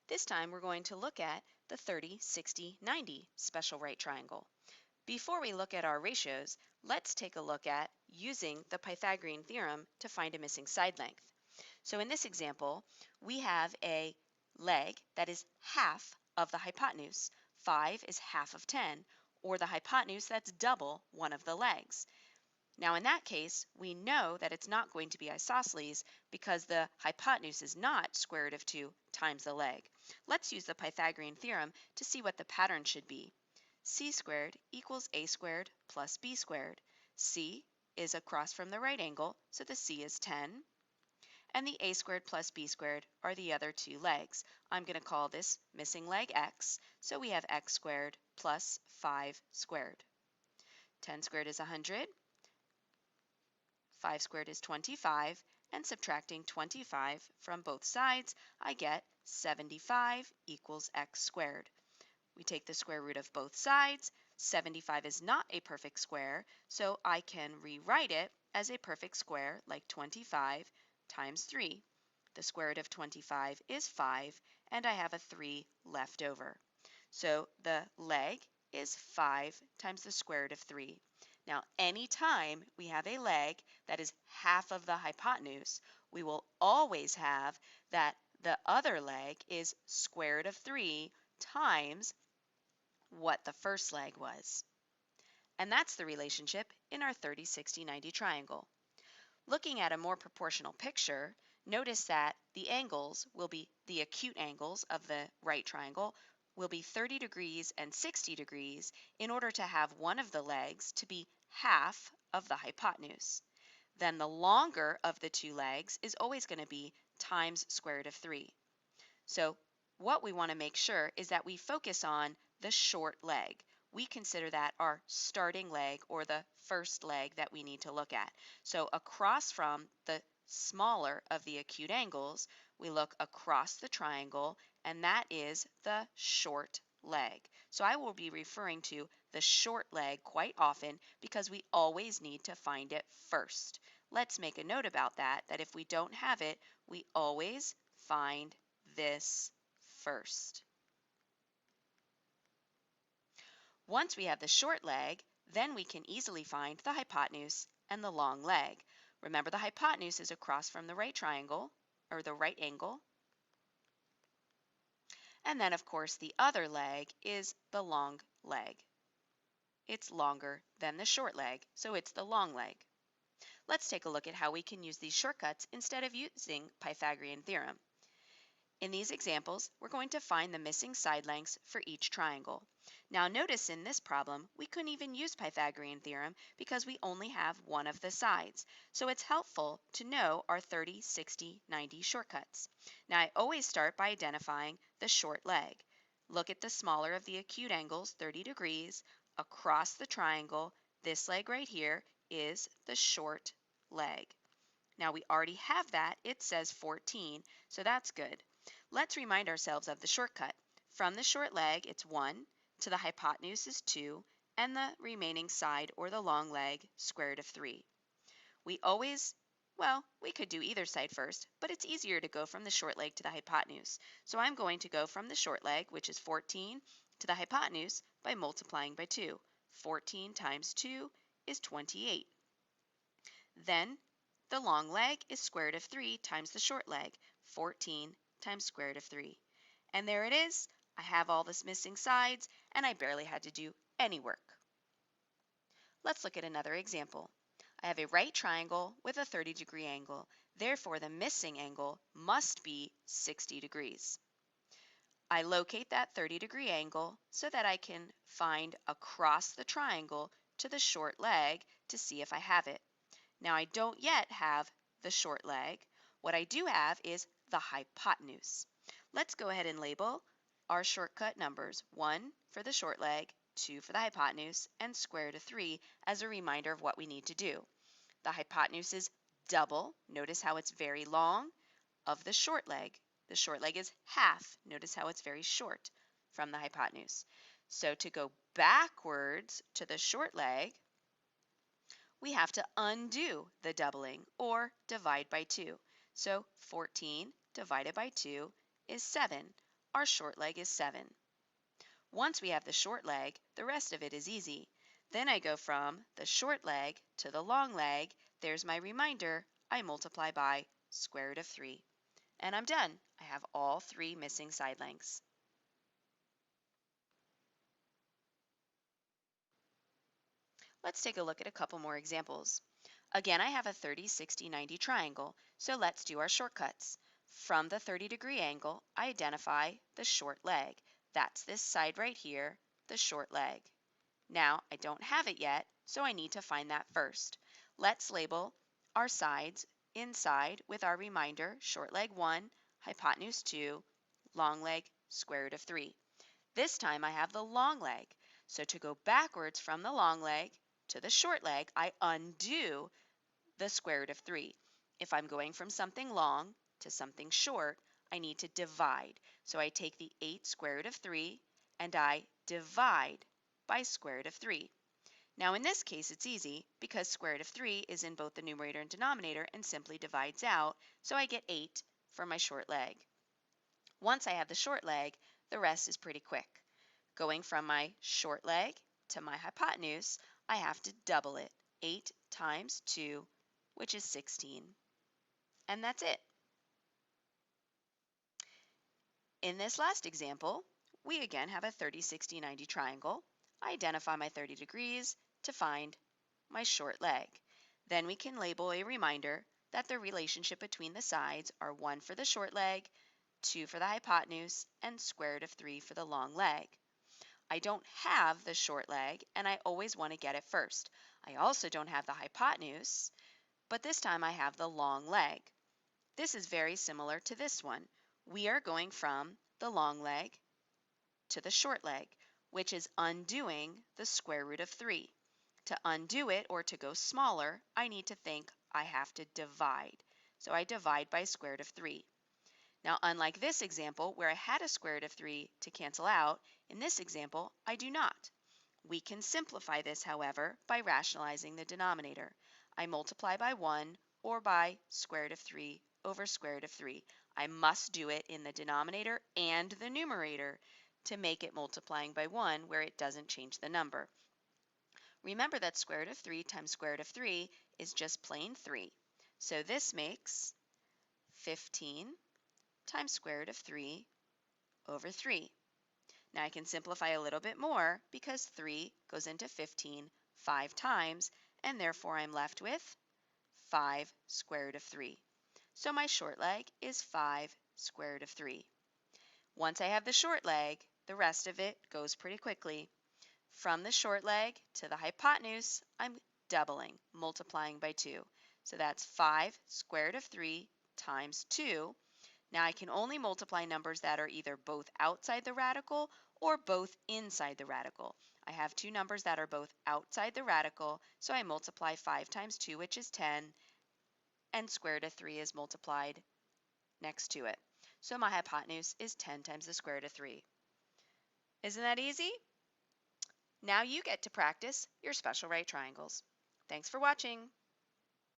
This time we're going to look at the 30, 60, 90 special right triangle. Before we look at our ratios, let's take a look at using the Pythagorean theorem to find a missing side length. So in this example, we have a leg that is half of the hypotenuse. 5 is half of 10, or the hypotenuse that's double one of the legs. Now in that case, we know that it's not going to be isosceles because the hypotenuse is not square root of 2 times the leg. Let's use the Pythagorean theorem to see what the pattern should be. C squared equals A squared plus B squared. C is across from the right angle, so the C is 10. And the A squared plus B squared are the other two legs. I'm going to call this missing leg X, so we have X squared plus 5 squared. 10 squared is 100. 5 squared is 25, and subtracting 25 from both sides, I get 75 equals x squared. We take the square root of both sides. 75 is not a perfect square, so I can rewrite it as a perfect square like 25 times 3. The square root of 25 is 5, and I have a 3 left over. So the leg is 5 times the square root of 3. Now, anytime we have a leg that is half of the hypotenuse, we will always have that the other leg is square root of 3 times what the first leg was. And that's the relationship in our 30, 60, 90 triangle. Looking at a more proportional picture, notice that the angles will be the acute angles of the right triangle will be 30 degrees and 60 degrees in order to have one of the legs to be half of the hypotenuse. Then the longer of the two legs is always going to be times square root of 3. So what we want to make sure is that we focus on the short leg. We consider that our starting leg or the first leg that we need to look at. So across from the smaller of the acute angles, we look across the triangle, and that is the short leg. So I will be referring to the short leg quite often because we always need to find it first. Let's make a note about that if we don't have it, we always find this first. Once we have the short leg, then we can easily find the hypotenuse and the long leg. Remember, the hypotenuse is across from the right triangle, or the right angle. And then, of course, the other leg is the long leg. It's longer than the short leg, so it's the long leg. Let's take a look at how we can use these shortcuts instead of using Pythagorean theorem. In these examples, we're going to find the missing side lengths for each triangle. Now notice in this problem, we couldn't even use Pythagorean theorem because we only have one of the sides. So it's helpful to know our 30, 60, 90 shortcuts. Now I always start by identifying the short leg. Look at the smaller of the acute angles, 30 degrees, across the triangle. This leg right here is the short leg. Now we already have that. It says 14, so that's good. Let's remind ourselves of the shortcut. From the short leg, it's 1, to the hypotenuse is 2, and the remaining side, or the long leg, square root of 3. We always, well, we could do either side first, but it's easier to go from the short leg to the hypotenuse. So I'm going to go from the short leg, which is 14, to the hypotenuse by multiplying by 2. 14 times 2 is 28. Then the long leg is square root of 3 times the short leg, 14 times square root of 3. And there it is. I have all this missing sides, and I barely had to do any work. Let's look at another example. I have a right triangle with a 30-degree angle. Therefore, the missing angle must be 60 degrees. I locate that 30-degree angle so that I can find across the triangle to the short leg to see if I have it. Now, I don't yet have the short leg. What I do have is the hypotenuse. Let's go ahead and label our shortcut numbers, 1 for the short leg, 2 for the hypotenuse, and square root of 3 as a reminder of what we need to do. The hypotenuse is double. Notice how it's very long of the short leg. The short leg is half. Notice how it's very short from the hypotenuse. So to go backwards to the short leg, we have to undo the doubling, or divide by 2. So 14 divided by 2 is 7. our short leg is 7. Once we have the short leg, the rest of it is easy. Then I go from the short leg to the long leg. There's my reminder. I multiply by square root of 3. And I'm done. I have all 3 missing side lengths. Let's take a look at a couple more examples. Again, I have a 30, 60, 90 triangle, so let's do our shortcuts. From the 30-degree angle, I identify the short leg. That's this side right here, the short leg. Now, I don't have it yet, so I need to find that first. Let's label our sides inside with our reminder, short leg 1, hypotenuse 2, long leg, square root of 3. This time I have the long leg, so to go backwards from the long leg to the short leg, I undo the square root of 3. If I'm going from something long to something short, I need to divide. So I take the 8 square root of 3 and I divide by square root of 3. Now in this case it's easy because square root of 3 is in both the numerator and denominator and simply divides out, so I get 8 for my short leg. Once I have the short leg, the rest is pretty quick. Going from my short leg to my hypotenuse, I have to double it. 8 times 2, which is 16. And that's it. In this last example, we again have a 30, 60, 90 triangle. I identify my 30 degrees to find my short leg. Then we can label a reminder that the relationship between the sides are 1 for the short leg, 2 for the hypotenuse, and square root of 3 for the long leg. I don't have the short leg, and I always want to get it first. I also don't have the hypotenuse, but this time I have the long leg. This is very similar to this one. We are going from the long leg to the short leg, which is undoing the square root of 3. To undo it, or to go smaller, I need to think I have to divide. So I divide by square root of 3. Now, unlike this example where I had a square root of 3 to cancel out, in this example, I do not. We can simplify this, however, by rationalizing the denominator. I multiply by 1 or by square root of 3 over square root of 3. I must do it in the denominator and the numerator to make it multiplying by 1 where it doesn't change the number. Remember that square root of 3 times square root of 3 is just plain 3. So this makes 15 times square root of 3 over 3. Now I can simplify a little bit more because 3 goes into 15 5 times, and therefore I'm left with 5 square root of 3. So my short leg is 5 square root of 3. Once I have the short leg, the rest of it goes pretty quickly. From the short leg to the hypotenuse, I'm doubling, multiplying by 2. So that's 5 square root of 3 times 2. Now I can only multiply numbers that are either both outside the radical or both inside the radical. I have two numbers that are both outside the radical, so I multiply 5 times 2, which is 10, and square root of 3 is multiplied next to it. So my hypotenuse is 10 times the square root of 3. Isn't that easy? Now you get to practice your special right triangles. Thanks for watching.